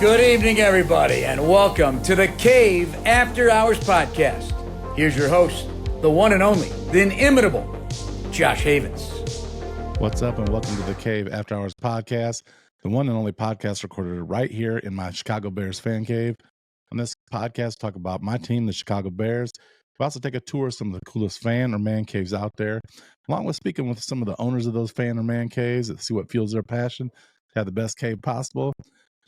Good evening, everybody, and welcome to the Cave After Hours podcast. Here's your host, the one and only, the inimitable, Josh Havens. What's up, and welcome to the Cave After Hours podcast, the one and only podcast recorded right here in my Chicago Bears fan cave. On this podcast, talk about my team, the Chicago Bears. We also take a tour of some of the coolest fan or man caves out there, along with speaking with some of the owners of those fan or man caves to see what fuels their passion to have the best cave possible.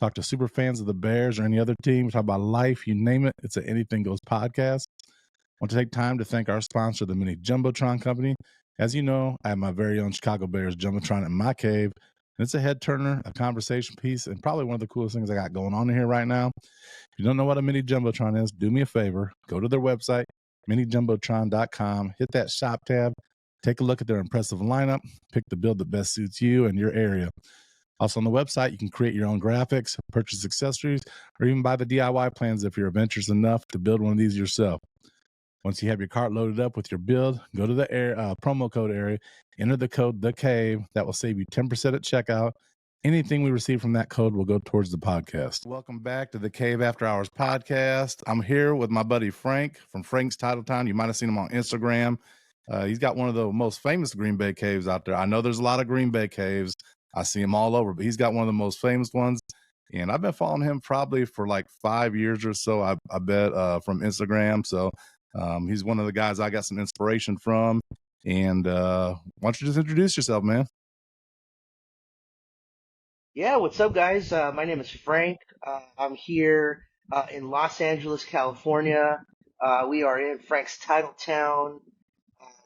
Talk to super fans of the Bears or any other team. Talk about life, you name it. It's an Anything Goes podcast. I want to take time to thank our sponsor, the Mini Jumbotron Company. As you know, I have my very own Chicago Bears Jumbotron in my cave. And it's a head turner, a conversation piece, and probably one of the coolest things I got going on here right now. If you don't know what a Mini Jumbotron is, do me a favor. Go to their website, minijumbotron.com. Hit that shop tab. Take a look at their impressive lineup. Pick the build that best suits you and your area. Also on the website, you can create your own graphics, purchase accessories, or even buy the DIY plans if you're adventurous enough to build one of these yourself. Once you have your cart loaded up with your build, go to the promo code area, enter the code THECAVE. That will save you 10% at checkout. Anything we receive from that code will go towards the podcast. Welcome back to the Cave After Hours podcast. I'm here with my buddy Frank from Frank's Titletown. You might have seen him on Instagram. He's got one of the most famous Green Bay caves out there. I know there's a lot of Green Bay caves. I see him all over, but he's got one of the most famous ones. And I've been following him probably for like 5 years or so, I bet, from Instagram. So he's one of the guys I got some inspiration from. And why don't you just introduce yourself, man? Yeah, what's up, guys? My name is Frank. I'm here in Los Angeles, California. We are in Frank's Titletown.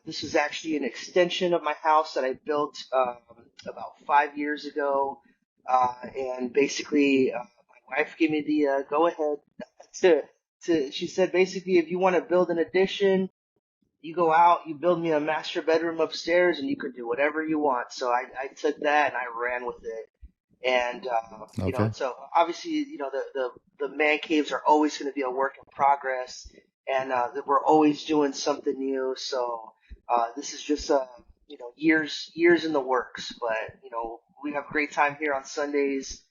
This is actually an extension of my house that I built about 5 years ago. And basically, my wife gave me the go-ahead she said, basically, if you want to build an addition, you go out, you build me a master bedroom upstairs, and you can do whatever you want. So I took that and I ran with it. And, you know, so obviously, you know, the man caves are always going to be a work in progress, and we're always doing something new. So this is just, you know, years in the works. But, you know, we have a great time here on Sundays,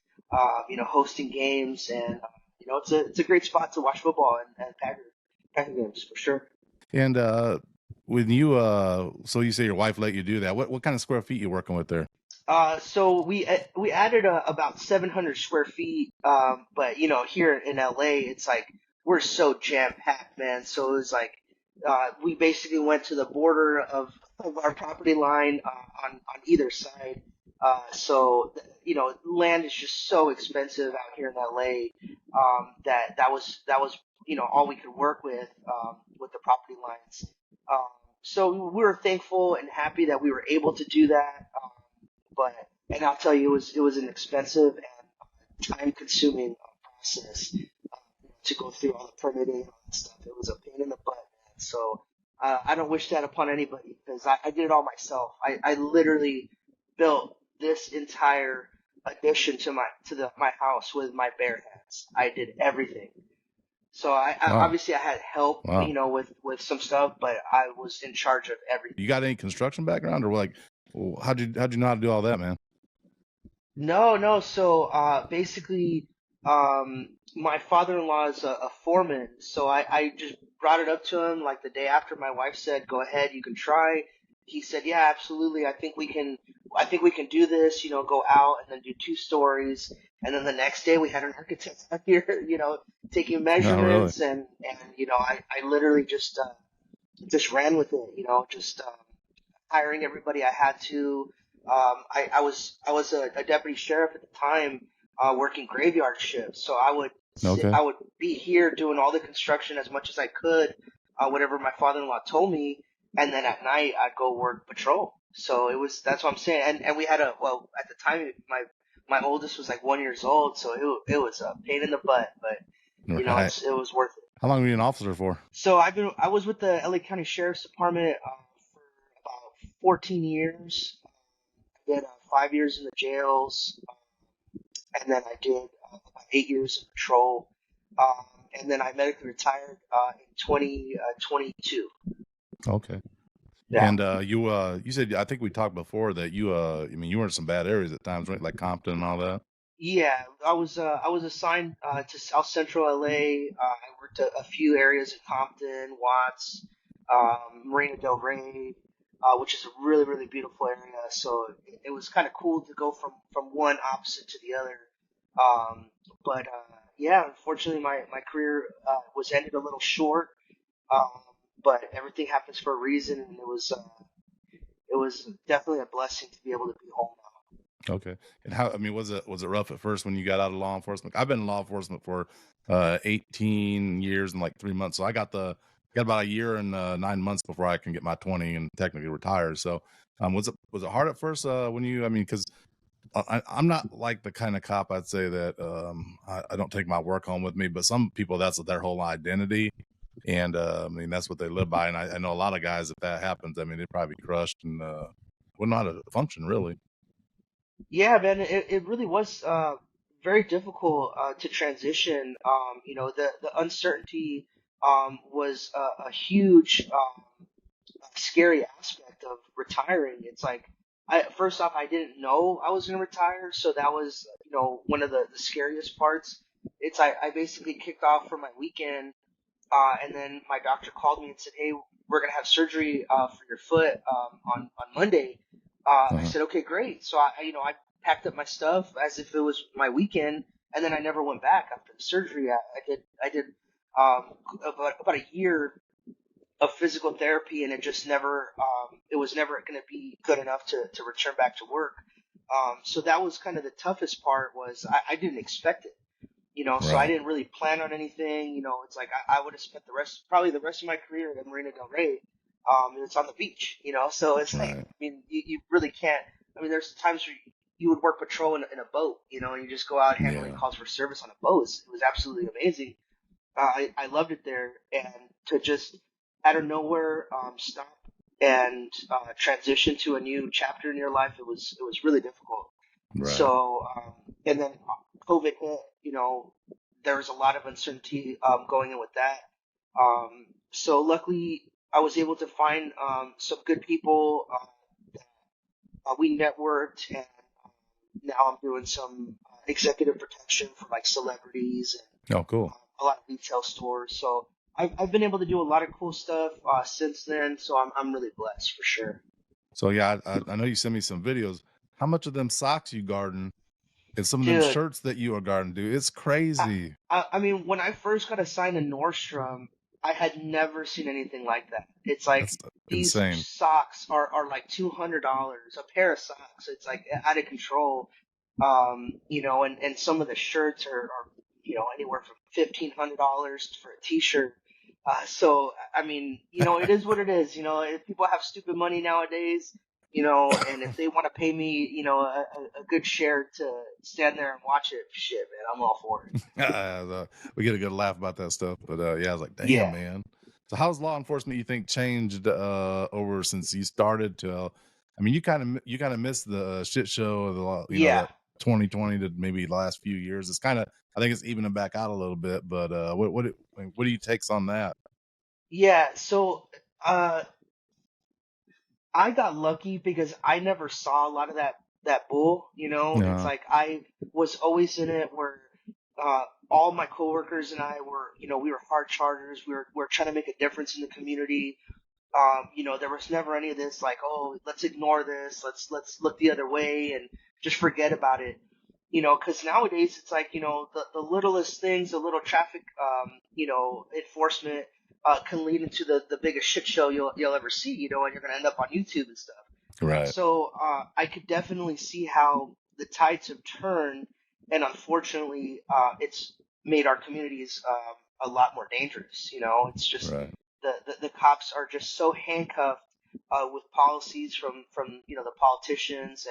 you know, hosting games. And, you know, it's a great spot to watch football and Packer games for sure. And when you, so you say your wife let you do that. What kind of square feet you working with there? So we added about 700 square feet, but you know, here in LA, it's like we're so jam packed, man. So it was like we basically went to the border of our property line on either side. So you know, land is just so expensive out here in LA that was you know all we could work with the property lines. So we were thankful and happy that we were able to do that. And I'll tell you, it was an expensive and time-consuming process to go through all the permitting and all that stuff. It was a pain in the butt, man. So I don't wish that upon anybody because I did it all myself. I literally built this entire addition to my house with my bare hands. I did everything. So I obviously I had help, you know, with some stuff, but I was in charge of everything. You got any construction background, or like? How'd you know how to do all that, man? No. So basically, my father-in-law is a foreman. So I just brought it up to him like the day after my wife said, "Go ahead, you can try." He said, "Yeah, absolutely. I think we can do this. You know, go out and then do 2 stories." And then the next day we had an architect out here, you know, taking measurements and you know, I literally just ran with it. You know, just hiring everybody I had to. I was a deputy sheriff at the time, working graveyard shifts. So I would be here doing all the construction as much as I could, whatever my father-in-law told me, and then at night I'd go work patrol. So that's what I'm saying. And we had at the time my oldest was like 1 year old, so it was a pain in the butt, but you know it was worth it. How long were you an officer for? So I was with the LA County Sheriff's Department for about 14 years. I did 5 years in the jails, and then I did about 8 years in patrol, and then I medically retired in 2022. Okay. Yeah. And you said, I think we talked before that you were in some bad areas at times, right? Like Compton and all that. Yeah, I was assigned to South Central LA. I worked a few areas in Compton, Watts, Marina Del Rey, which is a really beautiful area. So it was kind of cool to go from one opposite to the other. Um, but yeah, unfortunately, my career was ended a little short. Um, but everything happens for a reason, and it was definitely a blessing to be able to be home now. Okay. And how, I mean, was it rough at first when you got out of law enforcement? I've been in law enforcement for 18 years and like 3 months. So got about a year and 9 months before I can get my 20 and technically retire. So was it hard at first when you, I mean, because I'm not like the kind of cop I'd say that I don't take my work home with me, but some people, that's their whole identity. And I mean, that's what they live by. And I know a lot of guys, if that happens, I mean, they'd probably be crushed and wouldn't know how to function really. Yeah, man, it really was very difficult to transition. The uncertainty was a huge scary aspect of retiring. It's like first off, I didn't know I was going to retire, so that was one of the scariest parts. It's I basically kicked off for my weekend, and then my doctor called me and said, "Hey, we're gonna have surgery for your foot on Monday." I Uh-huh. said, "Okay, great." So I packed up my stuff as if it was my weekend, and then I never went back after the surgery. I did about a year of physical therapy, and it was never going to be good enough to return back to work. So that was kind of the toughest part. Was I didn't expect it, so I Right. didn't really plan on anything. It's like I would have spent probably the rest of my career in Marina Del Rey. It's on the beach, so it's like, Right. I mean, you really can't. I mean, there's times where you would work patrol in a boat, and you just go out handling Yeah. calls for service on a boat. It was absolutely amazing. I loved it there, and to just out of nowhere stop and transition to a new chapter in your life, it was really difficult. Right. So and then COVID hit. There was a lot of uncertainty going in with that. So luckily, I was able to find some good people. We networked, and now I'm doing some executive protection for like celebrities Oh, cool. a lot of retail stores. So I've been able to do a lot of cool stuff since then. So I'm really blessed for sure. So yeah, I know you sent me some videos. How much of them socks you garden and some of them Dude, shirts that you are garden, dude? It's I, crazy. I mean, when I first got assigned to Nordstrom, I had never seen anything like that. It's like That's these insane. socks are like $200 a pair of socks. It's like out of control. And some of the shirts are anywhere from $1,500 for a t-shirt. So I mean, it is what it is. If people have stupid money nowadays, and if they want to pay me, a good share to stand there and watch it, shit, man, I'm all for it. We get a good laugh about that stuff, but yeah, I was like, damn, Yeah, man. So how's law enforcement you think changed over since you started to? I mean, you kind of missed the shit show of yeah, that 2020 to maybe the last few years. It's kind of, I think it's evening back out a little bit, but what do you takes on that? yeah. So, I got lucky because I never saw a lot of that bull. It's Yeah. like I was always in it where all my coworkers and I were, we were hard chargers. We were trying to make a difference in the community. There was never any of this like, oh, let's ignore this, let's look the other way and just forget about it. Because nowadays it's like, the littlest things, the little traffic, enforcement can lead into the biggest shit show you'll ever see, and you're gonna end up on YouTube and stuff. Right. So I could definitely see how the tides have turned, and unfortunately, it's made our communities a lot more dangerous. It's just Right. the cops are just so handcuffed with policies from the politicians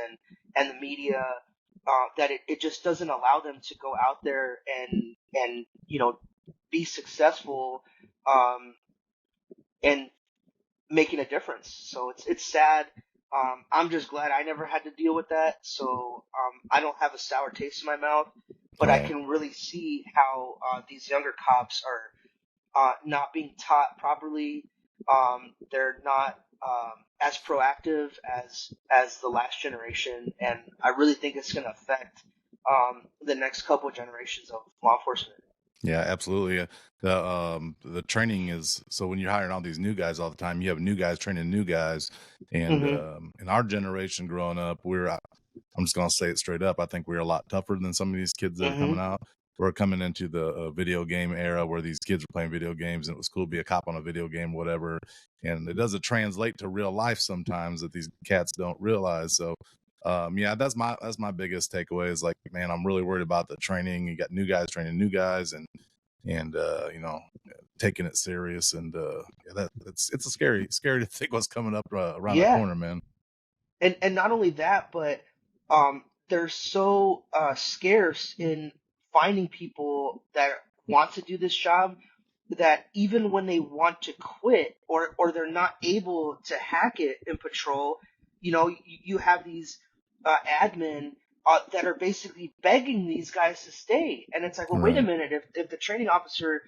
and the media that it just doesn't allow them to go out there and be successful um, and making a difference. So it's sad. I'm just glad I never had to deal with that. So I don't have a sour taste in my mouth, but I Right. can really see how these younger cops are not being taught properly. They're not as proactive as the last generation, and I really think it's going to affect the next couple generations of law enforcement. Yeah, absolutely. The training is so when you're hiring all these new guys all the time, you have new guys training new guys. And Hmm. in our generation growing up, I'm just gonna say it straight up. I think we're a lot tougher than some of these kids that are Hmm. coming out. We're coming into the video game era where these kids are playing video games, and it was cool to be a cop on a video game, whatever. And it doesn't translate to real life sometimes that these cats don't realize. So, yeah, that's my biggest takeaway is like, man, I'm really worried about the training. You got new guys training new guys, and taking it serious. And yeah, it's a scary to think what's coming up around the Yeah, corner, man. and not only that, but they're so scarce in finding people that want to do this job that even when they want to quit or they're not able to hack it in patrol, you have these admin that are basically begging these guys to stay, and it's like, well, wait a Right, minute, if the training officer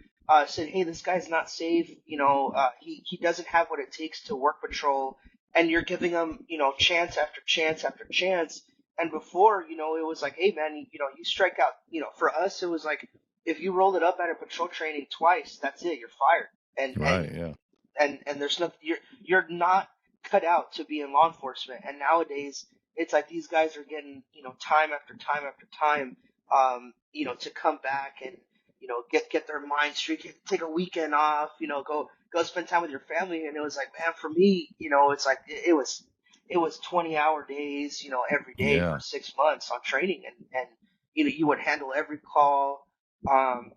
said, hey, this guy's not safe, he doesn't have what it takes to work patrol, and you're giving them, chance after chance after chance. And before, it was like, hey, man, you strike out. For us, it was like, if you rolled it up at a patrol training twice, that's it, you're fired. And right, yeah. and there's nothing, you're not cut out to be in law enforcement. And nowadays, it's like these guys are getting, time after time after time, to come back and get their mind straight, take a weekend off, go spend time with your family. And it was like, man, for me, it's like it was 20-hour days, every day for Yeah, 6 months on training, and you would handle every call, and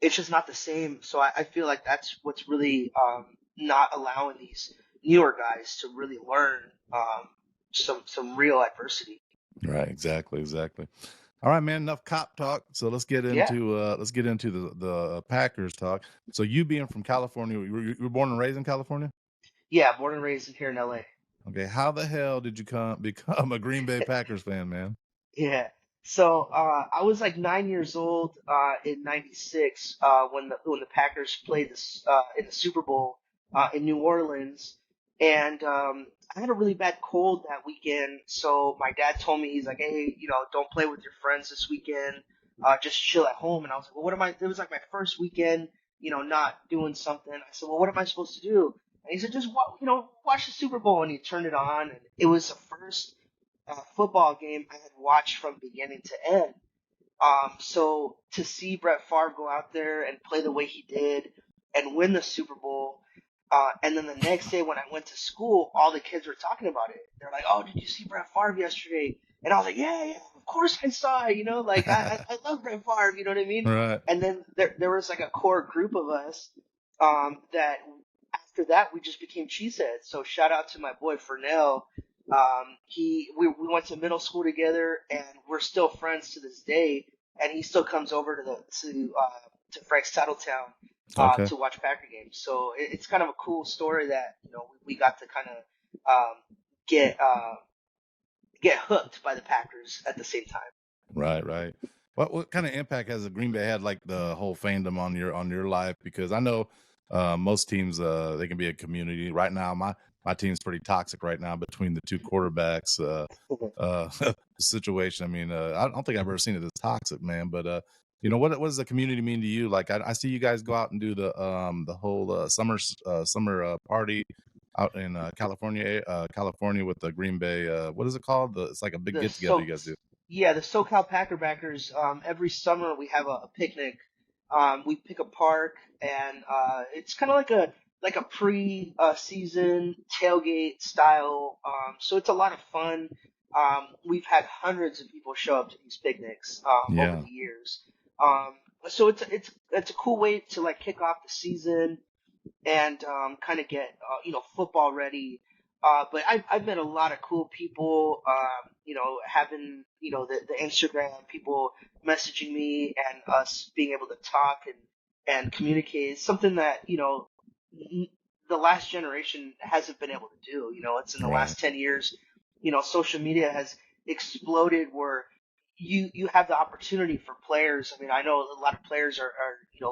it's just not the same. So I feel like that's what's really not allowing these newer guys to really learn some real adversity. right. Exactly, exactly. All right, man. Enough cop talk. So Yeah, let's get into the Packers talk. So you being from California, you were born and raised in California. yeah, born and raised here in LA. Okay, how the hell did you become a Green Bay Packers fan, man? Yeah. So I was like 9 years old in '96 when the Packers played this in the Super Bowl in New Orleans, and I had a really bad cold that weekend. So my dad told me, he's like, hey, don't play with your friends this weekend. Just chill at home. And I was like, well, what am I? It was like my first weekend, not doing something. I said, well, what am I supposed to do? And he said, just watch the Super Bowl. And he turned it on, and it was the first football game I had watched from beginning to end. So to see Brett Favre go out there and play the way he did and win the Super Bowl, and then the next day when I went to school, all the kids were talking about it. They're like, "Oh, did you see Brett Favre yesterday?" And I was like, "Yeah, yeah, of course I saw it. Like I love Brett Favre. You know what I mean?" Right. And then there was like a core group of us that after that we just became cheeseheads. So shout out to my boy Fernell. We went to middle school together, and we're still friends to this day. And he still comes over to Frank's Titletown Okay. to watch Packer games. So it's kind of a cool story that we got to kind of get get hooked by the Packers at the same time. Right, right. What kind of impact has the Green Bay had, like the whole fandom on your life? Because I know most teams they can be a community. Right now, my team's pretty toxic right now between the two quarterbacks. Situation. I mean, I don't think I've ever seen it as toxic, man. But what does the community mean to you? Like, I see you guys go out and do the whole summer party out in California with the Green Bay. What is it called? It's like a big the get together so you guys do. Yeah, the SoCal Packer backers. Every summer we have a picnic. We pick a park, and it's kind of like a pre-season tailgate style. So it's a lot of fun. We've had hundreds of people show up to these picnics over Yeah. the years. Um, so it's a cool way to like kick off the season and kind of get football ready. But I've met a lot of cool people. Having the Instagram people messaging me and us being able to talk and communicate is something that the last generation hasn't been able to do. It's in the Right. last 10 years. Social media has exploded where you have the opportunity for players. I mean, I know a lot of players are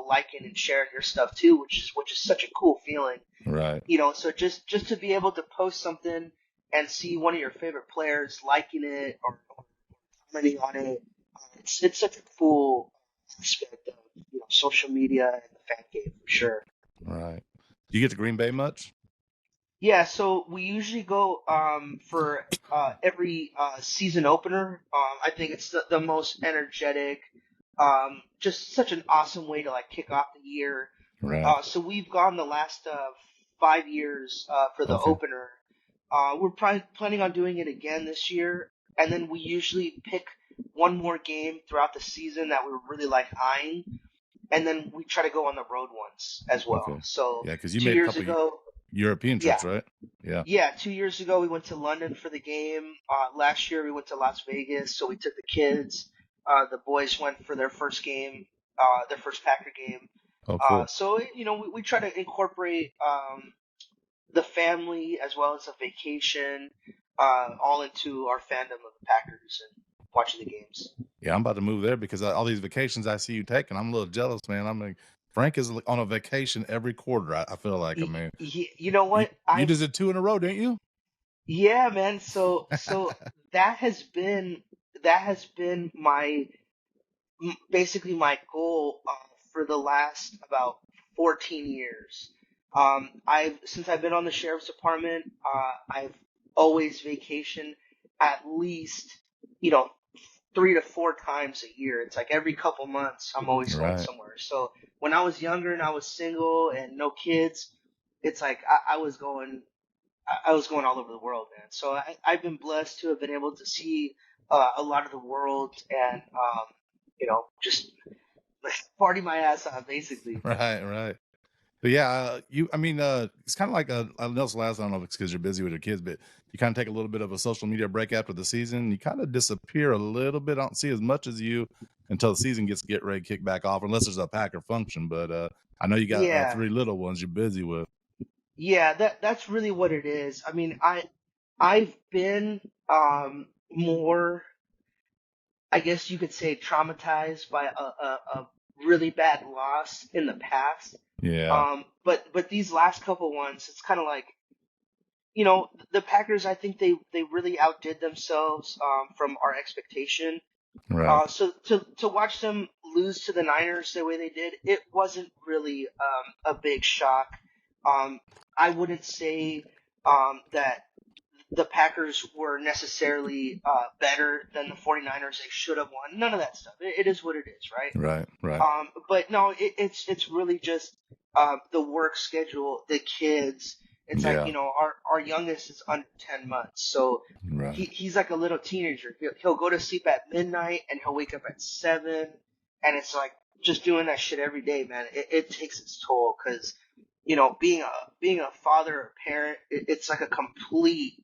liking and sharing your stuff too, which is such a cool feeling. Right. So just to be able to post something and see one of your favorite players liking it or commenting on it. It's such a cool aspect of social media and the fan cave for sure. Right. Do you get to Green Bay much? Yeah, so we usually go for every season opener. I think it's the most energetic, just such an awesome way to like kick off the year. Right. So we've gone the last 5 years for the Okay. opener. We're probably planning on doing it again this year, and then we usually pick one more game throughout the season that we're really like eyeing, and then we try to go on the road ones as well. Okay. So Yeah, because you two made a years couple ago, European yeah, trips, right? Yeah. yeah, 2 years ago we went to London for the game. Last year we went to Las Vegas, so we took the kids. The boys went for their first game, their first Packer game. Oh, cool. So we try to incorporate the family as well as a vacation all into our fandom of the Packers and watching the games. Yeah, I'm about to move there because all these vacations I see you taking, I'm a little jealous, man. I'm like, Frank is on a vacation every quarter. I feel like, I mean, You know you, what? you just did 2 in a row, didn't you? Yeah, man. So that has been my basically my goal for the last about 14 years. Since I've been on the sheriff's department, I've always vacationed at least, you know, 3 to 4 times a year. It's like every couple months, I'm always going Right. somewhere. So when I was younger and I was single and no kids, it's like I was going all over the world, man. So I've been blessed to have been able to see a lot of the world and, just party my ass off, basically. Right, right. But yeah, it's kind of like I know it's last. I don't know if it's because you're busy with your kids, but you kind of take a little bit of a social media break after the season. You kind of disappear a little bit. I don't see as much as you until the season get ready to kick back off, unless there's a Packer function. But I know you got Yeah, 3 little ones you're busy with. yeah, that's really what it is. I mean, I've been more, I guess you could say, traumatized by a really bad loss in the past. Yeah, But these last couple ones, it's kind of like, the Packers. I think they really outdid themselves from our expectation. right, So to watch them lose to the Niners the way they did, it wasn't really a big shock. Um, I wouldn't say that the Packers were necessarily better than the 49ers. They should have won. None of that stuff. It is what it is, right? right. But no, it's really just the work schedule, the kids. It's like, Yeah, our youngest is under 10 months, so right, he's like a little teenager. He'll go to sleep at midnight and he'll wake up at 7, and it's like just doing that shit every day, man. It takes its toll because being a father or parent, it's like a complete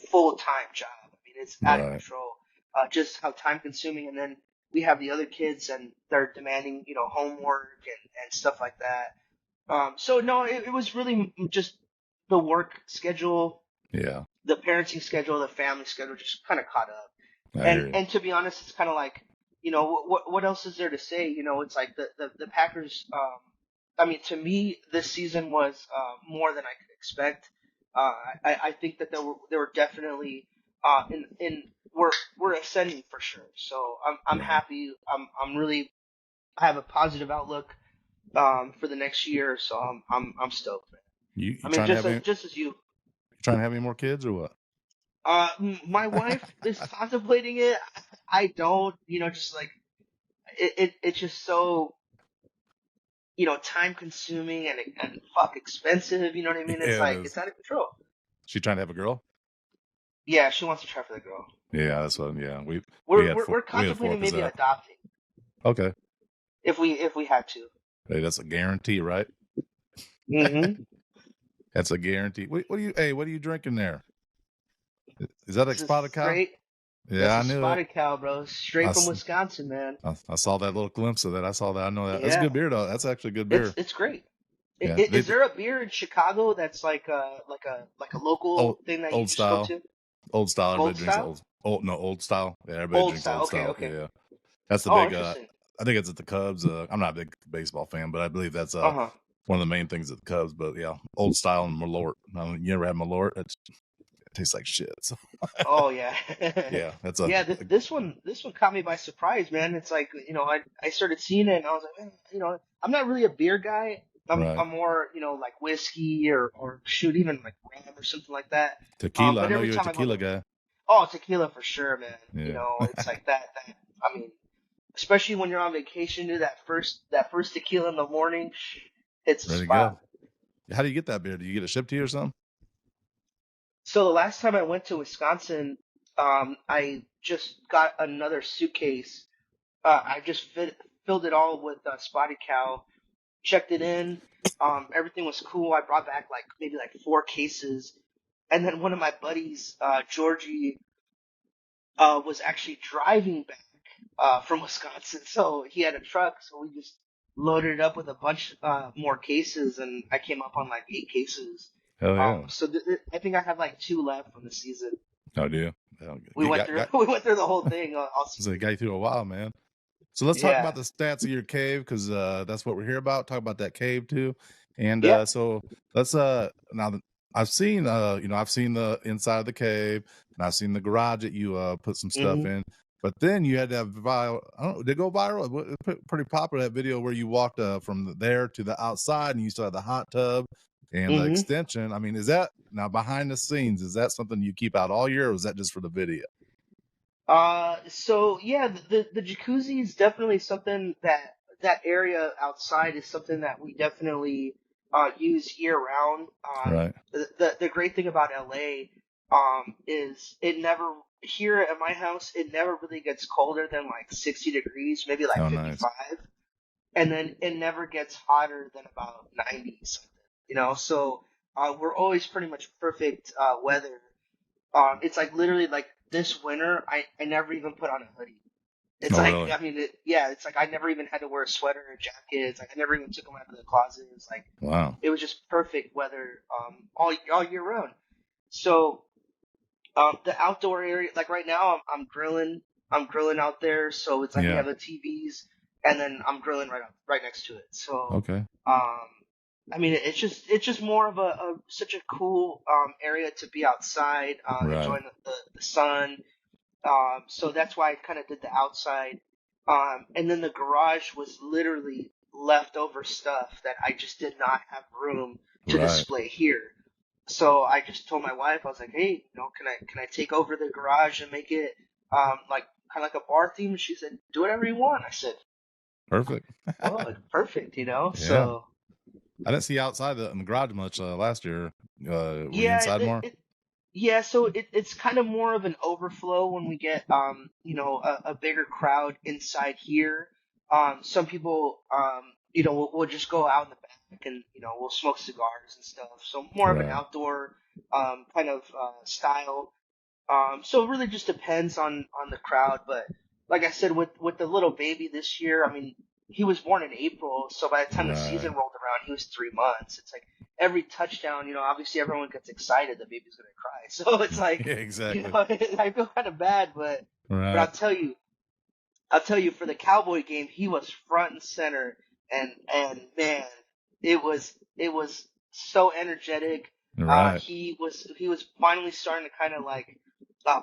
full-time job. I mean, it's out of right. control. Just how time consuming, and then we have the other kids, and they're demanding, homework and stuff like that. So no, it was really just the work schedule, Yeah, the parenting schedule, the family schedule, just kind of caught up. I And hear you. and to be honest, it's kind of like, what else is there to say? It's like the Packers. I mean, to me, this season was more than I could expect. I think that there were definitely in we're ascending for sure. So I'm Right. happy. I have a positive outlook for the next year. So I'm stoked, man. You I mean, trying to have just as you. any more kids or what? My wife is contemplating it. I don't, just like it's just so, time consuming and fuck expensive. You know what I mean? It's Yeah, it like is. it's out of control. She trying to have a girl? Yeah, she wants to try for the girl. Yeah, that's what. Yeah, We're we're, we're we had 4 contemplating maybe possessed. adopting Okay, if we had to. hey, that's a guarantee, right? Mm-hmm. That's a guarantee. What are you drinking there? Is that This is Exotica? straight. Yeah, This I is knew it. spotted cow, bro. I, Straight from s- Wisconsin, man. I saw that little glimpse of that. I saw that. I know that. That's a Yeah, good beer, though. That's actually a good it's beer. it's great. Yeah, Is there a beer in Chicago that's like a old local thing that you old just go style. to? Old style. Everybody Old drinks style? old style. Yeah, everybody Old drinks style. old Okay, style. okay. Yeah, that's the Oh, big. interesting. I think it's at the Cubs. I'm not a big baseball fan, but I believe that's Uh-huh. one of the main things at the Cubs. But yeah, old style and Malort. You ever had Malort? tastes like shit. So Oh yeah. yeah, that's Yeah, this one caught me by surprise, man. It's like, I started seeing it and I was like, man, I'm not really a beer guy. right. I'm more, like whiskey or shoot, even like rum or something like that. Tequila. I But know every you're a time I go tequila to, guy. oh, tequila for sure, man. Yeah. It's like that, I mean, especially when you're on vacation, do that first tequila in the morning, it's a Ready to spot. go. How do you get that beer? Do you get it shipped to you or something? So the last time I went to Wisconsin, I just got another suitcase. I just filled it all with Spotted Cow, checked it in. Everything was cool. I brought back like maybe like 4 cases, and then one of my buddies, Georgie, was actually driving back from Wisconsin, so he had a truck, so we just loaded it up with a bunch more cases, and I came up on like 8 cases. Hell yeah. So I think I have like 2 left from the season. Oh, do you? We went through we went through the whole thing. So it got you through a while, man. So let's talk Yeah, about the stats of your cave, because that's what we're here about. Talk about that cave too. And yeah. so let's now I've seen I've seen the inside of the cave, and I've seen the garage that you put some stuff Hmm. in. But then you had that viral. I don't know, did it go viral? It was pretty popular, that video where you walked from there to the outside, and you still had the hot tub and the Hmm. extension. I mean, is that now behind the scenes? Is that something you keep out all year, or is that just for the video? So yeah, the jacuzzi is definitely something that area outside is something that we definitely use year round. Right. The great thing about LA is it never here at my house it never really gets colder than like 60 degrees, maybe like Oh, nice. 55, and then it never gets hotter than about 90 something. So we're always pretty much perfect weather. It's like literally like this winter, I never even put on a hoodie. It's Oh, like, really? I mean, yeah, it's like I never even had to wear a sweater or a jacket. It's like I never even took them out of the closet. It's like Wow. it was just perfect weather all year round. So the outdoor area, like right now, I'm grilling out there. So it's like we Yeah. have the TVs, and then I'm grilling right next to it. So Okay. I mean, it's just more of a such a cool area to be outside, Right. enjoying the sun. So that's why I kind of did the outside. And then the garage was literally leftover stuff that I just did not have room to Right. display here. So I just told my wife, I was like, hey, can I take over the garage and make it like kind of like a bar theme? And she said, do whatever you want. I said, Perfect. well, perfect, Yeah. So I didn't see you outside in the garage much last year. Were you yeah, inside more? yeah, so it's kind of more of an overflow when we get a bigger crowd inside here. Some people we'll just go out in the back and we'll smoke cigars and stuff. So more of an Right. outdoor kind of style. So it really just depends on the crowd. But like I said, with the little baby this year, I mean, he was born in April, so by the time the season Right. rolled around, he was 3 months. It's like every touchdown, obviously everyone gets excited, the baby's gonna cry. So it's like, Yeah, exactly. I feel kind of bad, but Right. I'll tell you, for the Cowboy game, he was front and center, and man, it was so energetic. Right. He was finally starting to kind of like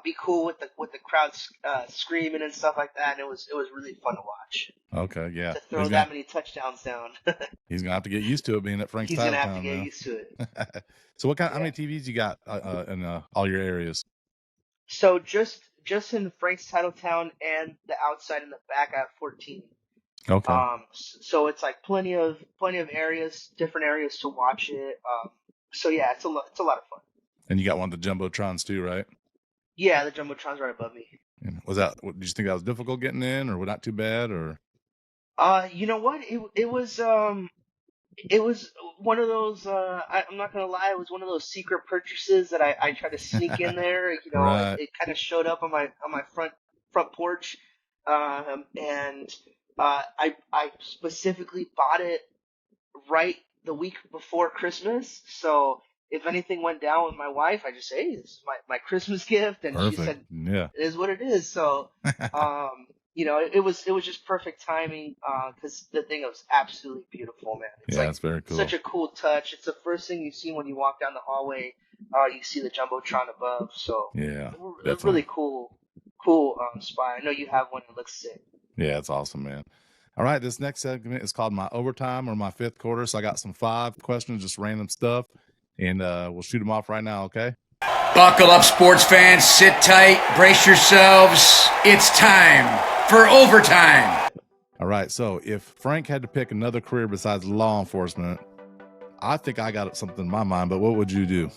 be cool with the crowd screaming and stuff like that, and it was really fun to watch. Okay. Yeah. To throw that many touchdowns down, He's gonna have to get used to it being at Frank's he's gonna have to Titletown get now. used to it. So how Yeah. many TVs you got in all your areas? So just in Frank's Titletown and the outside in the back, I have 14. Okay. So it's like plenty of areas, different areas to watch it. So yeah, it's a lot of fun. And you got one of the jumbotrons too, right? Yeah, the jumbotron's right above me. And did you think that was difficult getting in, or not too bad, or? You know what? It was one of those. I'm not gonna lie, it was one of those secret purchases that I tried to sneak in there. Right. It kind of showed up on my front porch, and I specifically bought it right the week before Christmas. So if anything went down with my wife, I just say, hey, this is my Christmas gift, and she said, Perfect. Yeah. it is what it is. So it was just perfect timing because the thing was absolutely beautiful, man. It's Yeah, like it's very cool. such a cool touch. It's the first thing you see when you walk down the hallway. You see the jumbotron above, so Yeah, a definitely. really cool spot. I know you have one that looks sick. Yeah, it's awesome, man. All right, this next segment is called my overtime or my fifth quarter. So I got some 5 questions, just random stuff, and we'll shoot them off right now. Okay. Buckle up, sports fans. Sit tight. Brace yourselves. It's time for overtime. All right. So if Frank had to pick another career besides law enforcement, I think I got something in my mind. But what would you do?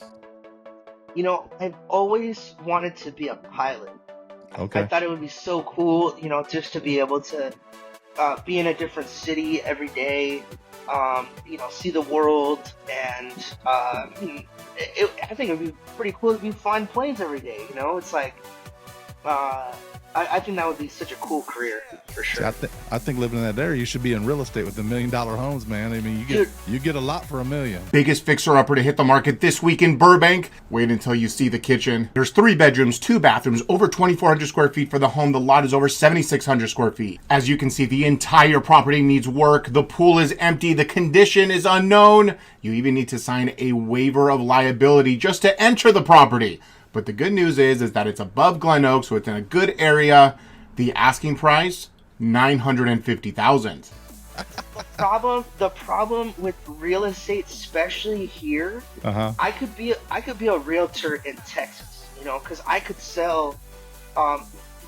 You know, I've always wanted to be a pilot. Okay. I thought it would be so cool, you know, just to be able to be in a different city every day, you know, see the world, and I think it would be pretty cool to be flying planes every day. You know, it's like I think that would be such a cool career for sure. See, I think living in that area, you should be in real estate with the $1 million homes, man. I mean, you get a lot for $1 million. Biggest fixer-upper to hit the market this week in Burbank. Wait until you see the kitchen. There's 3 bedrooms, 2 bathrooms, over 2,400 square feet for the home. The lot is over 7,600 square feet. As you can see, the entire property needs work. The pool is empty. The condition is unknown. You even need to sign a waiver of liability just to enter the property. But the good news is that it's above Glen Oak, so it's in a good area. The asking price, $950,000. The problem with real estate, especially here, I could be a realtor in Texas, you know, because I could sell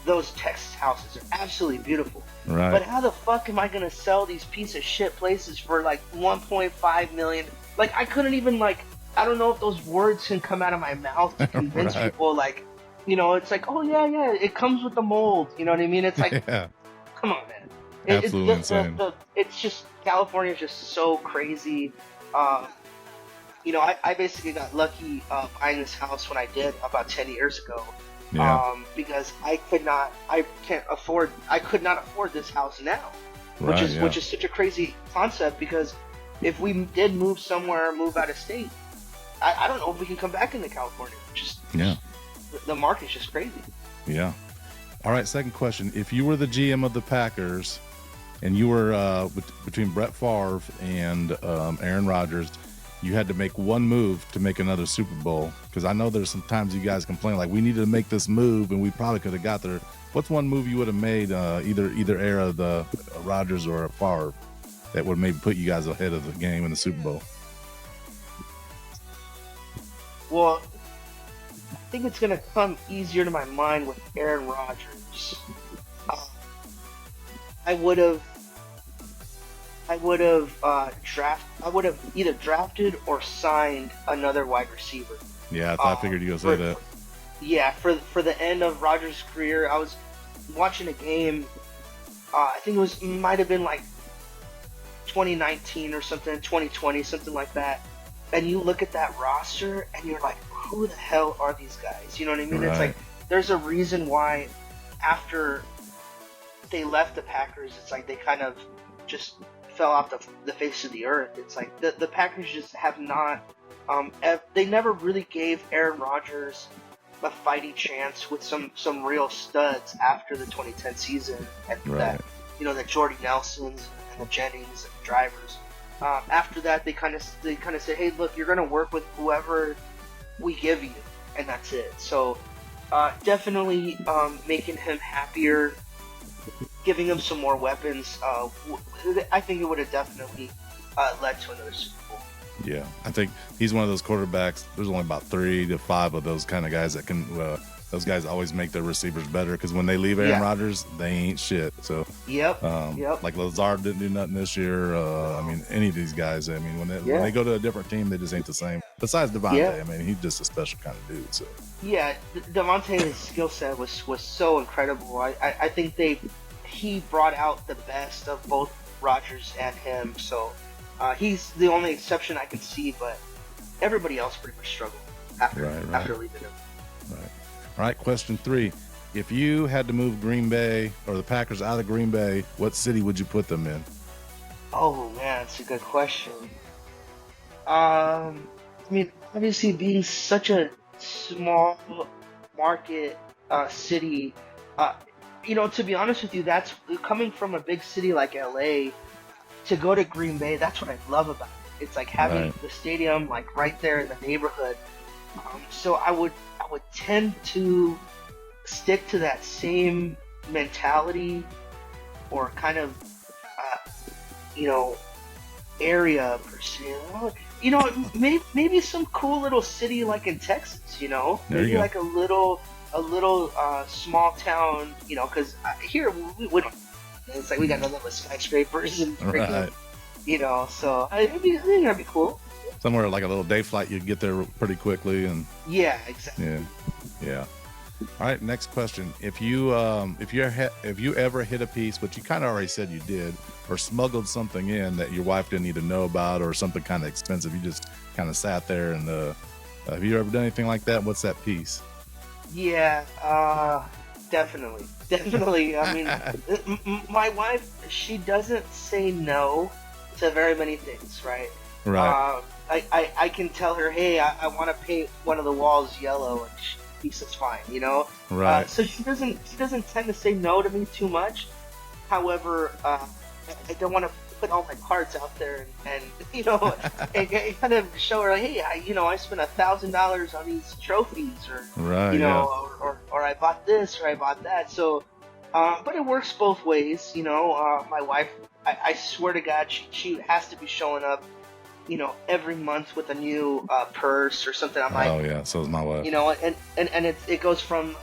those Texas houses. They're absolutely beautiful. Right. But how the fuck am I gonna sell these piece of shit places for like 1.5 million? Like I couldn't even like. I don't know if those words can come out of my mouth to convince Right. people, like, you know, it's like, oh yeah, it comes with the mold. You know what I mean? It's like, Yeah. come on, man. Absolutely insane. It's just, California is just so crazy. You know, I basically got lucky buying this house when I did about 10 years ago. Yeah. Because I could not afford this house now. Right, Which is such a crazy concept, because if we did move somewhere, move out of state, I don't know if we can come back into California. The market's just crazy. Yeah. All right, second question. If you were the GM of the Packers and you were between Brett Favre and Aaron Rodgers, you had to make one move to make another Super Bowl, because I know there's some times you guys complain like we needed to make this move and we probably could have got there. What's one move you would have made either era, the Rodgers or Favre, that would maybe put you guys ahead of the game in the Super Bowl? Well, I think it's going to come easier to my mind with Aaron Rodgers. I would have either drafted or signed another wide receiver. Yeah, I figured you were going to say that. Yeah, for the end of Rodgers' career, I was watching a game. I think might have been like 2019 or something, 2020, something like that. And you look at that roster and you're like, who the hell are these guys? You know what I mean? Right. It's like, there's a reason why after they left the Packers, it's like they kind of just fell off the face of the earth. It's like the Packers just have not, they never really gave Aaron Rodgers a fighting chance with some real studs after the 2010 season, and Right. the Jordy Nelsons and the Jennings and the drivers. After that, they kind of say, hey, look, you're going to work with whoever we give you, and that's it. So definitely making him happier, giving him some more weapons. I think it would have definitely led to another Super Bowl. Yeah, I think he's one of those quarterbacks. There's only about 3 to 5 of those kind of guys that can. Those guys always make their receivers better, because when they leave Aaron Rodgers, they ain't shit. So Yep. Like Lazard didn't do nothing this year. I mean, any of these guys. I mean, when they go to a different team, they just ain't the same. Besides Devontae, I mean, he's just a special kind of dude. So yeah, Devontae's skill set was so incredible. I think he brought out the best of both Rodgers and him. So he's the only exception I can see, but everybody else pretty much struggled after leaving him. Right. All right, question 3. If you had to move Green Bay or the Packers out of Green Bay, what city would you put them in? Oh man, that's a good question. I mean, obviously being such a small market city, to be honest with you, that's coming from a big city like LA to go to Green Bay. That's what I love about it. It's like having the stadium like right there in the neighborhood. So I would tend to stick to that same mentality or kind of you know area per se. Maybe some cool little city like in Texas. There you Maybe go. like a little small town. Because here we don't. It's like we got nothing but skyscrapers and freaking. Right. So I think that'd be cool. Somewhere like a little day flight, you'd get there pretty quickly, and Yeah, exactly. yeah. All right, next question. If you ever hit a piece, which you kind of already said you did, or smuggled something in that your wife didn't need to know about, or something kind of expensive, you just kind of sat there and have you ever done anything like that? What's that piece? Yeah, definitely. I mean, my wife, she doesn't say no to very many things, right? Right. I can tell her, hey, I want to paint one of the walls yellow, and she thinks it's fine, Right. So she doesn't tend to say no to me too much. However, I don't want to put all my cards out there and and kind of show her, like, hey, I spent $1,000 on these trophies, or Right. or I bought this or I bought that. So, but it works both ways, My wife, I swear to God, she has to be showing up, every month with a new purse or something. I'm like, Oh yeah, so is my wife. and it goes from,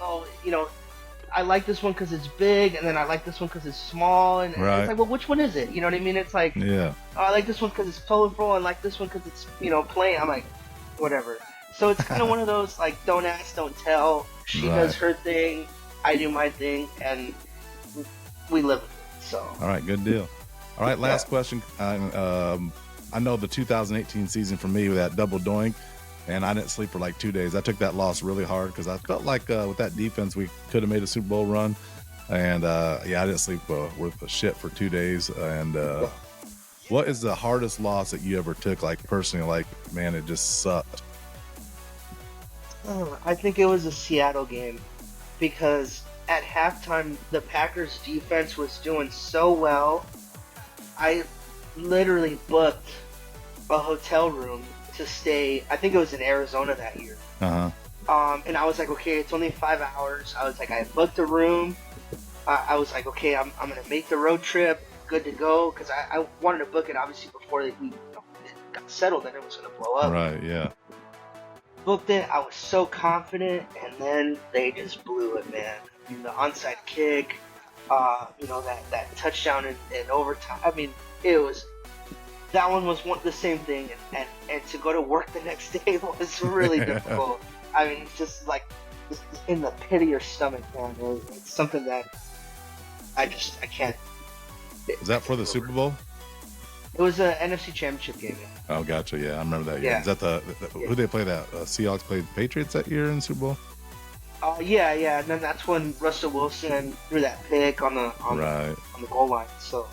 I like this one because it's big, and then I like this one because it's small, and Right. it's like, well, which one is it? You know what I mean? It's like, Yeah. oh, I like this one because it's colorful, and I like this one because it's plain. I'm like, whatever. So it's kind of one of those, like, don't ask, don't tell. She Right. does her thing, I do my thing, and we live with it. So. All right, good deal. All right, last question. I know the 2018 season for me with that double doink, and I didn't sleep for like 2 days. I took that loss really hard because I felt like with that defense we could have made a Super Bowl run, and I didn't sleep worth a shit for 2 days. And what is the hardest loss that you ever took, like personally? Like, man, it just sucked. I think it was a Seattle game because at halftime the Packers defense was doing so well. I literally booked a hotel room to stay. I think it was in Arizona that year. And I was like, okay, it's only 5 hours. I was like, I booked a room. I was like, okay, I'm gonna make the road trip, good to go, because I wanted to book it obviously before we got settled and it was gonna blow up. Right. Yeah. Booked it. I was so confident, and then they just blew it, man. I mean, the onside kick, that touchdown in overtime. I mean, that one was the same thing, and to go to work the next day was really difficult. I mean, it's just like in the pit of your stomach, man. It's something that I can't. Was that for the Super Bowl? It was a NFC Championship game. Yeah. Oh, gotcha. Yeah, I remember that year. Yeah. Is that who they play that? Seahawks played the Patriots that year in the Super Bowl? Yeah, and then that's when Russell Wilson threw that pick on the goal line. So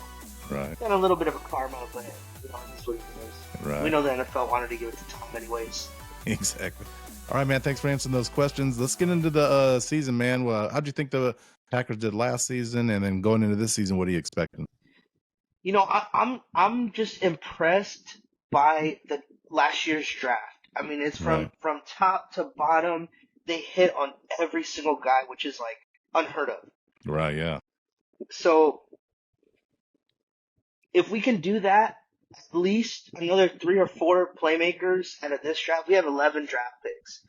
Right. got a little bit of a karma, but that's what it is. Right. We know the NFL wanted to give it to Tom anyways. Exactly. All right, man. Thanks for answering those questions. Let's get into the season, man. Well, how'd you think the Packers did last season, and then going into this season, what are you expecting? I'm just impressed by the last year's draft. I mean, it's from top to bottom. They hit on every single guy, which is like unheard of. Right. Yeah. So if we can do that, at least another 3 or 4 playmakers out of this draft. We have 11 draft picks,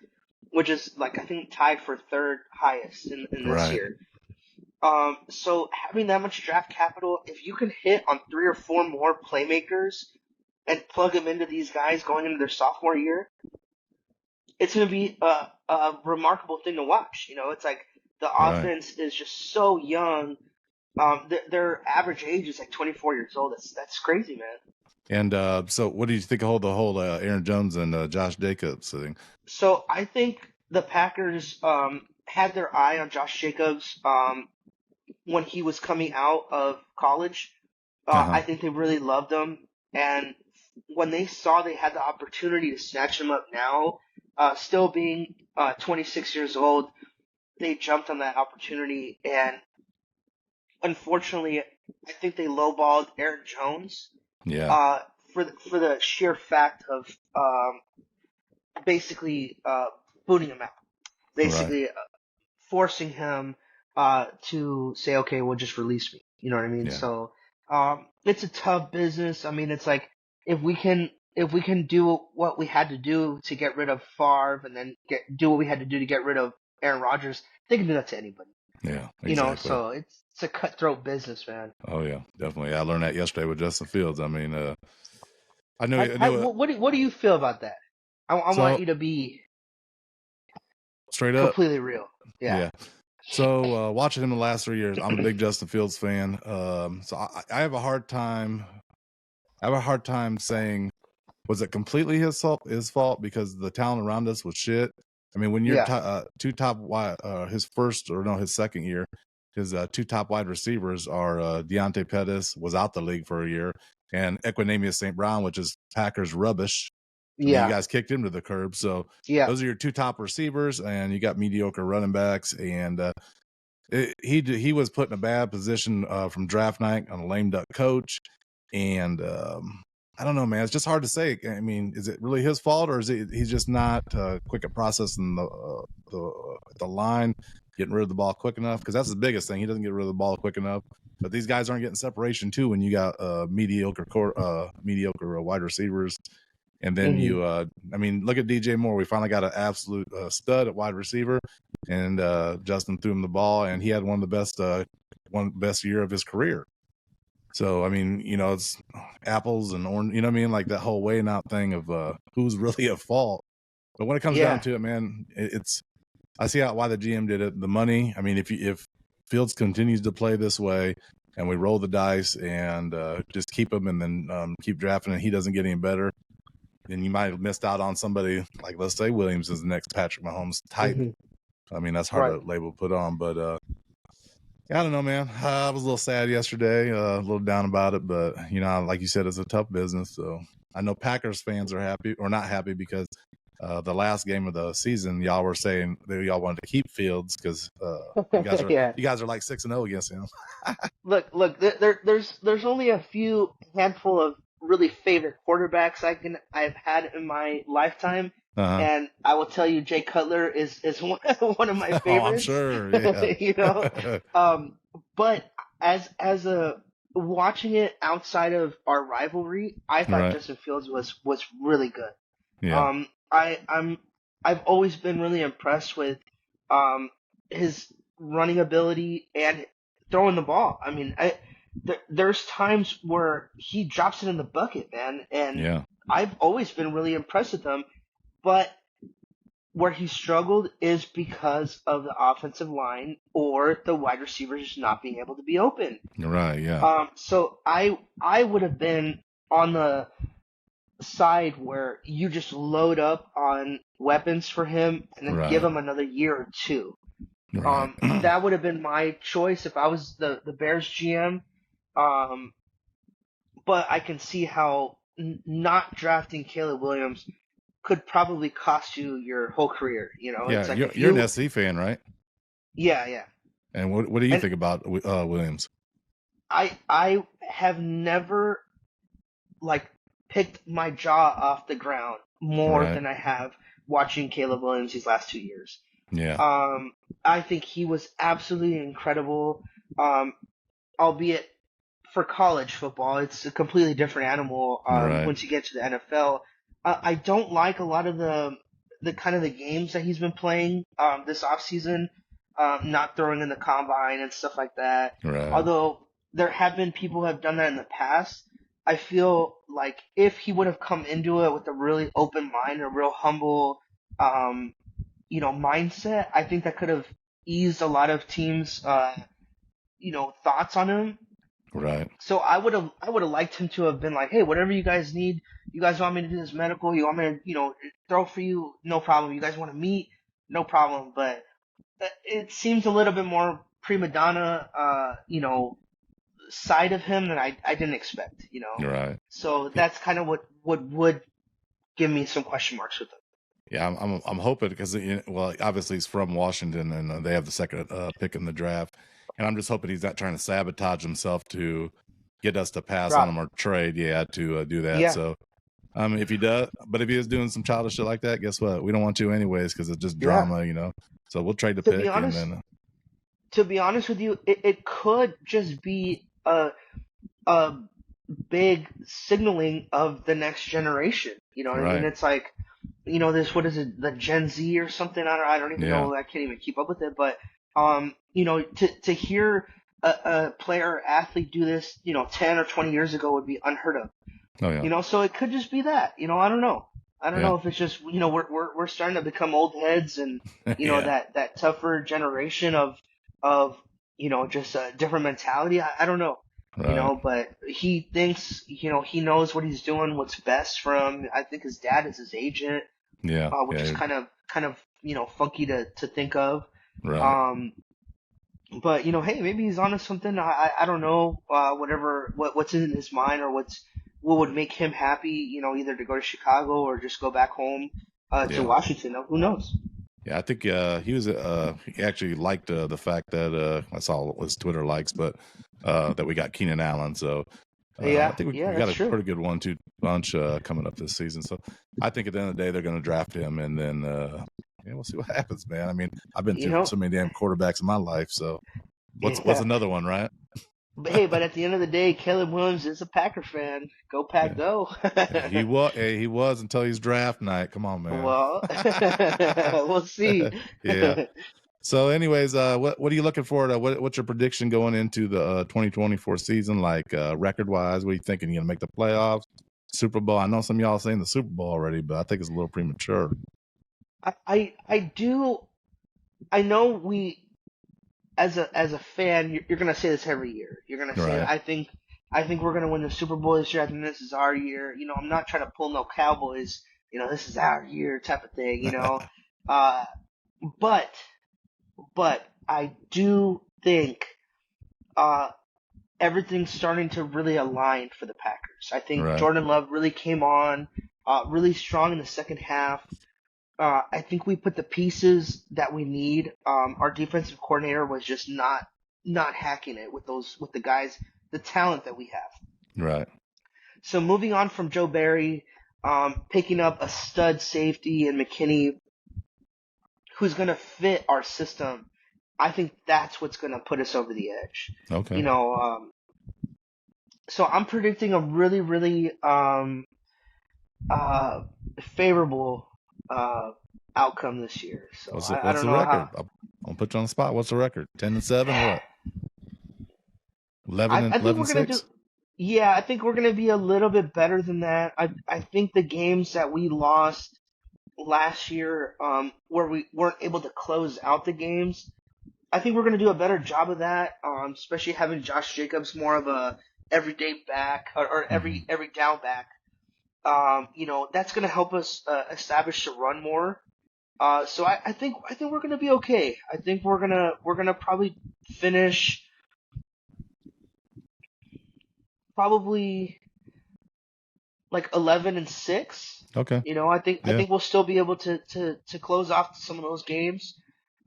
which is like, I think, tied for third highest in this year. So having that much draft capital, if you can hit on 3 or 4 more playmakers and plug them into these guys going into their sophomore year, it's going to be a remarkable thing to watch. It's like the offense is just so young. Their average age is like 24 years old. That's crazy, man. And so what do you think of the whole Aaron Jones and Josh Jacobs thing? So I think the Packers had their eye on Josh Jacobs when he was coming out of college. I think they really loved him. And when they saw they had the opportunity to snatch him up now, still being 26 years old, they jumped on that opportunity. And unfortunately, I think they lowballed Aaron Jones. Yeah. For the sheer fact of basically booting him out, basically forcing him to say, okay, well, just release me. You know what I mean? Yeah. So it's a tough business. I mean, it's like if we can do what we had to do to get rid of Favre, and then do what we had to do to get rid of Aaron Rodgers, they can do that to anybody. Yeah, exactly. You know, so it's a cutthroat business, man. Oh yeah, definitely. I learned that yesterday with Justin Fields. I mean, I knew. What do you feel about that? I want you to be straight up, completely real. Yeah. So watching him the last 3 years, I'm a big Justin Fields fan. So I have a hard time. I have a hard time saying, was it completely his fault because the talent around us was shit. I mean, when you're his second year, his two top wide receivers are Deontay Pettis was out the league for a year, and Equanimeous St. Brown, which is Packers rubbish. I mean, you guys kicked him to the curb. So those are your two top receivers, and you got mediocre running backs. And he was put in a bad position from draft night on a lame duck coach. And I don't know, man. It's just hard to say. I mean, is it really his fault, or is he's just not quick at processing the line, getting rid of the ball quick enough? Because that's the biggest thing. He doesn't get rid of the ball quick enough. But these guys aren't getting separation too when you got mediocre wide receivers. And then I mean, look at DJ Moore. We finally got an absolute stud at wide receiver, and Justin threw him the ball, and he had one of the best year of his career. So, I mean, you know, it's apples and orange, you know what I mean? Like that whole weighing out thing of who's really at fault. But when it comes down to it, man, I see why the GM did it. The money. I mean, if Fields continues to play this way and we roll the dice and just keep him and then keep drafting and he doesn't get any better, then you might have missed out on somebody like, let's say, Williams is the next Patrick Mahomes type. I mean, that's hard to label put on, but I don't know, man. I was a little sad yesterday, a little down about it, but you know, like you said, it's a tough business. So I know Packers fans are happy or not happy because the last game of the season, y'all were saying that y'all wanted to keep Fields because you guys are like 6-0 against him. Look. There's only a handful of really favorite quarterbacks I've had in my lifetime. And I will tell you, Jay Cutler is one of my favorites. Oh, I'm sure. Yeah. You know, but as a watching it outside of our rivalry, I thought Justin Fields was really good. Yeah. I've always been really impressed with his running ability and throwing the ball. I mean, there's times where he drops it in the bucket, man, and I've always been really impressed with him. But where he struggled is because of the offensive line or the wide receivers just not being able to be open. Right, yeah. So I would have been on the side where you just load up on weapons for him and then give him another year or two. Right. That would have been my choice if I was the Bears GM. But I can see how not drafting Caleb Williams could probably cost you your whole career, you know? Yeah, it's like you're an SC fan, right? Yeah. And what do you think about Williams? I have never picked my jaw off the ground more than I have watching Caleb Williams these last 2 years. Yeah. I think he was absolutely incredible. Albeit for college football, it's a completely different animal once you get to the NFL. I don't like a lot of the kind of the games that he's been playing this offseason, not throwing in the combine and stuff like that. Right. Although there have been people who have done that in the past, I feel like if he would have come into it with a really open mind, a real humble, mindset, I think that could have eased a lot of teams' thoughts on him. Right. So I would have liked him to have been like, hey, whatever you guys need, you guys want me to do this medical, you want me to, throw for you, no problem. You guys want to meet, no problem. But it seems a little bit more prima donna, side of him than I didn't expect, Right. So that's kind of what would give me some question marks with him. Yeah, I'm hoping because obviously he's from Washington and they have the second pick in the draft, and I'm just hoping he's not trying to sabotage himself to get us to pass on him or trade. Yeah, to do that. Yeah. So If he does, but if he is doing some childish shit like that, guess what? We don't want you anyways because it's just drama, So we'll trade the To pick be honest, and then. to be honest with you, it could just be a big signaling of the next generation. You know what I mean? Right. It's like, this, what is it, the Gen Z or something? I don't even know. I can't even keep up with it. But, to hear a player or athlete do this, 10 or 20 years ago would be unheard of. Oh yeah. So it could just be that. I don't know. I don't know if it's just, we're starting to become old heads and, that tougher generation of, just a different mentality. I don't know. Right. But he thinks, he knows what he's doing, what's best for him. I think his dad is his agent, Yeah. which is kind of, funky to think of. Right. But hey, maybe he's onto something. I don't know. What's in his mind or what would make him happy. Either to go to Chicago or just go back home to Washington. Who knows? Yeah, I think he actually liked the fact that I saw his Twitter likes, but that we got Keenan Allen. So I think we got a pretty good 1-2 bunch coming up this season. So I think at the end of the day they're going to draft him, and then we'll see what happens, man. I mean, I've been through so many damn quarterbacks in my life. So what's another one, right? But hey, but at the end of the day, Caleb Williams is a Packer fan. Go Pack, go! He was until he's draft night. Come on, man. Well, we'll see. Yeah. So, anyways, what are you looking forward to? What's your prediction going into the 2024 season? Like record wise, what are you thinking? You gonna make the playoffs, Super Bowl? I know some of y'all saying the Super Bowl already, but I think it's a little premature. I do. I know we. As a fan, you're gonna say this every year. You're gonna say, right. I think we're gonna win the Super Bowl this year. I think this is our year. I'm not trying to pull no Cowboys. This is our year type of thing. But I do think everything's starting to really align for the Packers. I think right. Jordan Love really came on really strong in the second half. I think we put the pieces that we need. Our defensive coordinator was just not hacking it with the guys, the talent that we have. Right. So moving on from Joe Barry, picking up a stud safety in McKinney, who's going to fit our system. I think that's what's going to put us over the edge. Okay. So I'm predicting a really, really favorable outcome this year. So what's I don't the know record? I'll put you on the spot. What's the record? 10-7 or what? 11 and 11-6? Yeah, I think we're gonna be a little bit better than that. I think the games that we lost last year, where we weren't able to close out the games, I think we're gonna do a better job of that. Especially having Josh Jacobs more of a everyday back or every down back. That's going to help us establish the run more. So I think we're going to be okay. I think we're gonna probably finish probably like 11-6. Okay. I think we'll still be able to close off some of those games.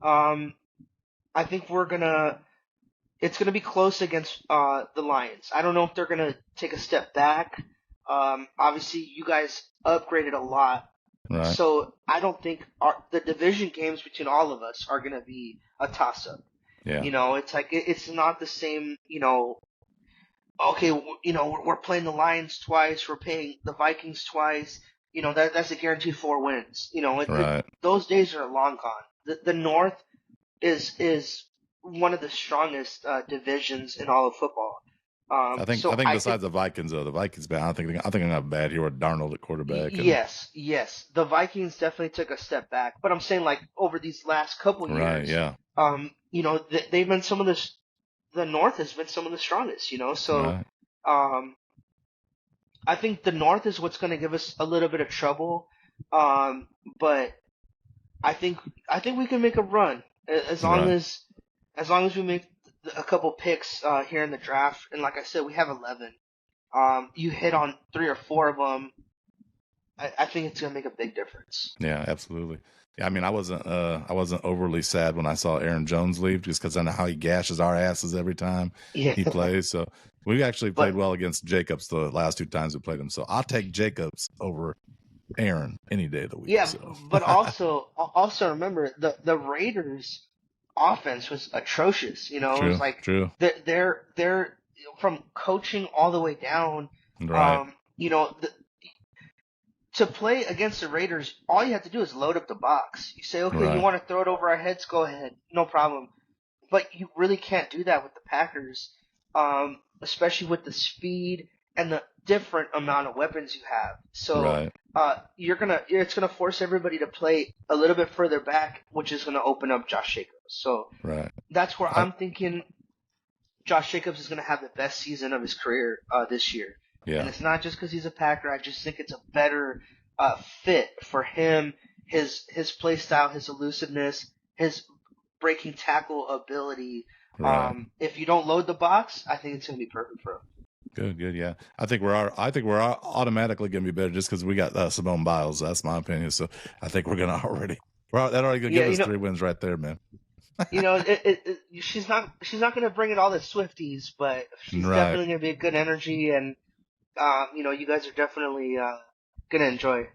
I think it's gonna be close against the Lions. I don't know if they're gonna take a step back. Obviously, you guys upgraded a lot, right. So I don't think the division games between all of us are going to be a toss-up. Yeah. It's like it's not the same. Okay, we're playing the Lions twice, we're playing the Vikings twice. That's a guaranteed 4 wins. Right. Those days are long gone. The North is one of the strongest divisions in all of football. I think besides the Vikings, though, the Vikings bad. I think I'm gonna have bad here with Darnold at quarterback. Yes. The Vikings definitely took a step back, but I'm saying like over these last couple years, right? Yeah. They've been some of the North has been some of the strongest. So right. I think the North is what's going to give us a little bit of trouble, but I think we can make a run as long as we make a couple picks here in the draft, and like I said, we have 11. You hit on 3 or 4 of them. I think it's gonna make a big difference. Yeah, absolutely. Yeah, I mean, I wasn't overly sad when I saw Aaron Jones leave, just because I know how he gashes our asses every time Yeah, he plays. So we actually played but well against Jacobs the last 2 times we played him. So I'll take Jacobs over Aaron any day of the week. yeah, So but also remember the Raiders' offense was atrocious. You know, it was true, like true, they're from coaching all the way down. right, You know, to play against the Raiders, all you have to do is load up the box. You say, okay, you right, want to throw it over our heads? Go ahead, no problem. But you really can't do that with the Packers, especially with the speed and the different amount of weapons you have. So right, it's gonna force everybody to play a little bit further back, which is gonna open up Josh Jacobs. So right. that's where I, I'm thinking Josh Jacobs is gonna have the best season of his career this year. And yeah, it's not just because he's a Packer. I just think it's a better fit for him, his play style, his elusiveness, his breaking tackle ability. right. If you don't load the box, I think it's going to be perfect for him. Good. Yeah, I think we're automatically going to be better just because we got Simone Biles. That's my opinion. So I think we're going to that already going to Yeah, give us 3 wins right there, man. she's not going to bring in all the Swifties, but she's Right. definitely going to be a good energy, and you guys are definitely going to enjoy.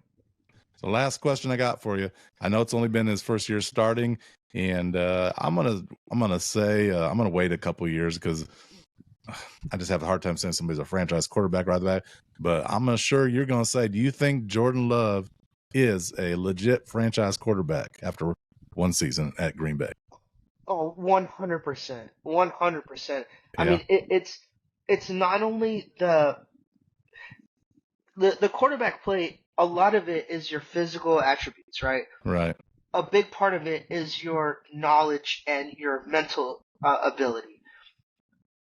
So last question I got for you. I know it's only been his first year starting, and I'm gonna say I'm gonna wait a couple years because I just have a hard time saying somebody's a franchise quarterback right away. But I'm sure you're gonna say, do you think Jordan Love is a legit franchise quarterback after 1 season at Green Bay? Oh, 100%. 100%. I Yeah. mean, it's not only the quarterback play, a lot of it is your physical attributes, right? Right. A big part of it is your knowledge and your mental ability.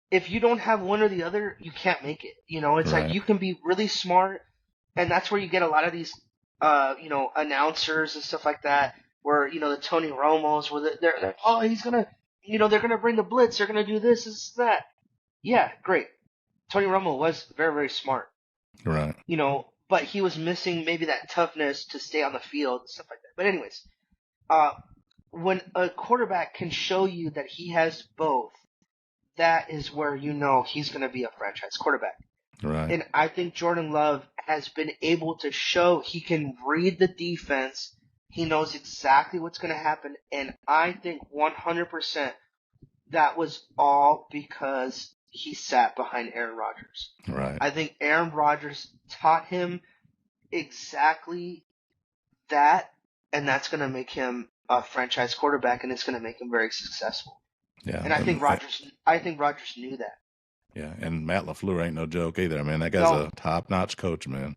If you don't have one or the other, you can't make it. You know, it's like Right. you can be really smart, and that's where you get a lot of these, announcers and stuff like that, where, the Tony Romos, where they're oh, he's gonna, they're gonna bring the blitz, they're gonna do this, that. Yeah, great. Tony Romo was very, very smart, Right. but he was missing maybe that toughness to stay on the field and stuff like that. But anyways, when a quarterback can show you that he has both, that is where he's going to be a franchise quarterback. Right. And I think Jordan Love has been able to show he can read the defense. He knows exactly what's going to happen. And I think 100% that was all because he sat behind Aaron Rodgers. Right. I think Aaron Rodgers taught him exactly that, and that's going to make him a franchise quarterback, and it's going to make him very successful. Yeah. And I think Rodgers knew that. Yeah, and Matt LaFleur ain't no joke either. I mean, that guy's a top-notch coach, man.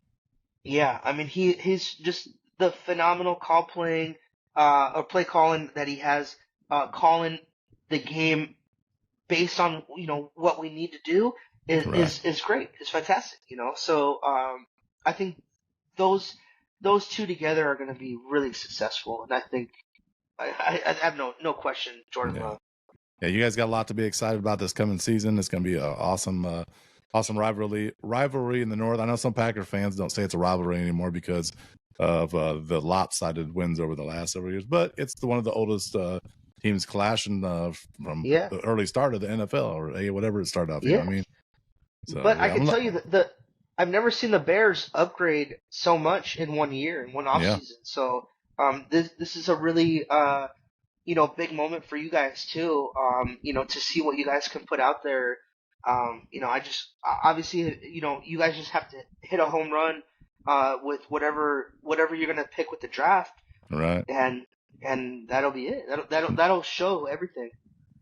Yeah, I mean he's just the phenomenal play calling that he has, calling the game based on what we need to do is great. It's fantastic. So I think those two together are going to be really successful, and I think I have no question Jordan Love. Yeah, you guys got a lot to be excited about this coming season. It's going to be an awesome rivalry in the North. I know some Packer fans don't say it's a rivalry anymore because of the lopsided wins over the last several years, but it's one of the oldest teams clashing from the early start of the NFL or whatever it started off. You know what I mean? So, but I can tell you that I've never seen the Bears upgrade so much in 1 year, in one offseason. So this is a really big moment for you guys too. To see what you guys can put out there. I just obviously you guys just have to hit a home run with whatever you're gonna pick with the draft. Right. And that'll be it. That'll show everything.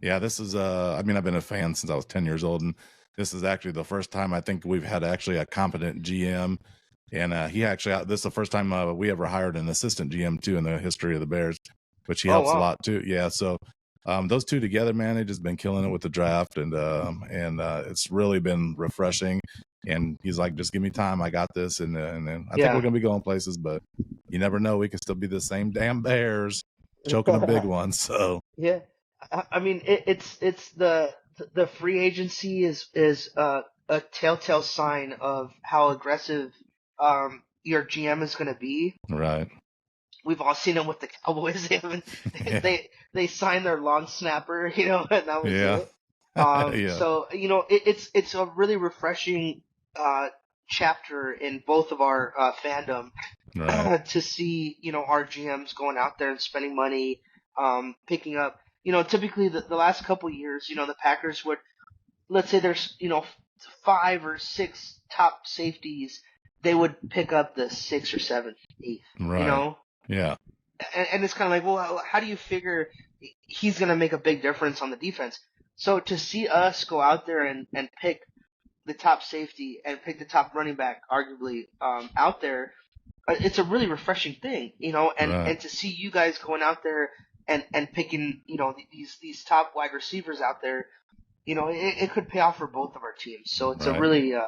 Yeah, this is I've been a fan since I was 10 years old, and this is actually the first time I think we've had actually a competent GM. And this is the first time we ever hired an assistant GM too in the history of the Bears, which he helps a lot too. Yeah, so those two together, man, they've just been killing it with the draft, and it's really been refreshing. And he's like, just give me time, I got this, and then I think we're gonna be going places, but you never know, we can still be the same damn Bears choking a big one. So yeah, I mean it's the free agency is a telltale sign of how aggressive your GM is going to be. Right. we've all seen them with the Cowboys. They haven't, Yeah. they signed their long snapper, and that was Yeah. it. Yeah. So it's a really refreshing chapter in both of our fandom Right. to see our GMs going out there and spending money, picking up. Typically the last couple years, the Packers would, let's say there's 5 or 6 top safeties, they would pick up the 6th or 7th, 8th. Right. Yeah. And it's kind of like, well, how do you figure he's going to make a big difference on the defense? So to see us go out there and pick the top safety and pick the top running back, arguably, out there, it's a really refreshing thing, and, Right. and to see you guys going out there and picking, these top wide receivers out there, it could pay off for both of our teams. So it's Right.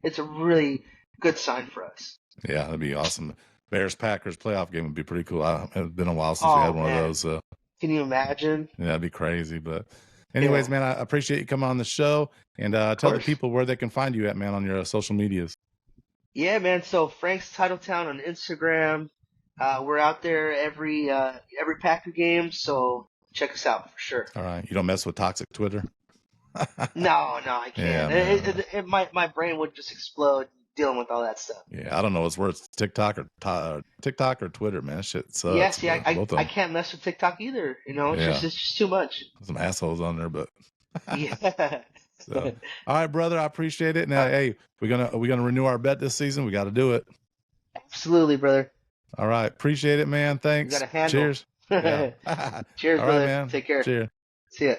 it's a really good sign for us. Yeah, that'd be awesome. Bears Packers playoff game would be pretty cool. It's been a while since we Oh, had one man. of those. So Can you imagine? yeah, that'd be crazy. But anyways, Yeah. man, I appreciate you coming on the show, and tell the course. people where they can find you at, man, on your social medias. Yeah, man. So Frank's Titletown on Instagram. We're out there every Packer game, so check us out for sure. All right, you don't mess with toxic Twitter. No, I Yeah, can't. man. My brain would just explode dealing with all that stuff. Yeah, I don't know what's worse, TikTok or Twitter, man. That shit sucks. Yeah, see, but both of I them. can't mess with TikTok either. Yeah. It's just too much. Some assholes on there, but Yeah. so, all right, brother, I appreciate it. Now, hey, we're gonna renew our bet this season. We got to do it. Absolutely, brother. All right, appreciate it, man. Thanks. got a handle. Cheers. Yeah. Cheers, All brother. right, man. Take care. Cheers. See ya.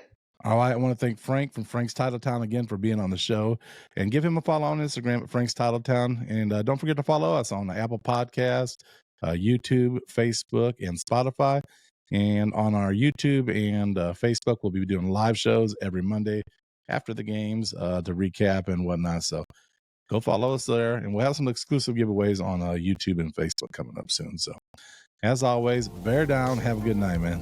All right, I want to thank Frank from Frank's Titletown again for being on the show, and give him a follow on Instagram at Frank's Titletown, and don't forget to follow us on the Apple Podcast, YouTube, Facebook, and Spotify. And on our YouTube and Facebook, we'll be doing live shows every Monday after the games to recap and whatnot. So go follow us there, and we'll have some exclusive giveaways on YouTube and Facebook coming up soon. So as always, bear down. Have a good night, man.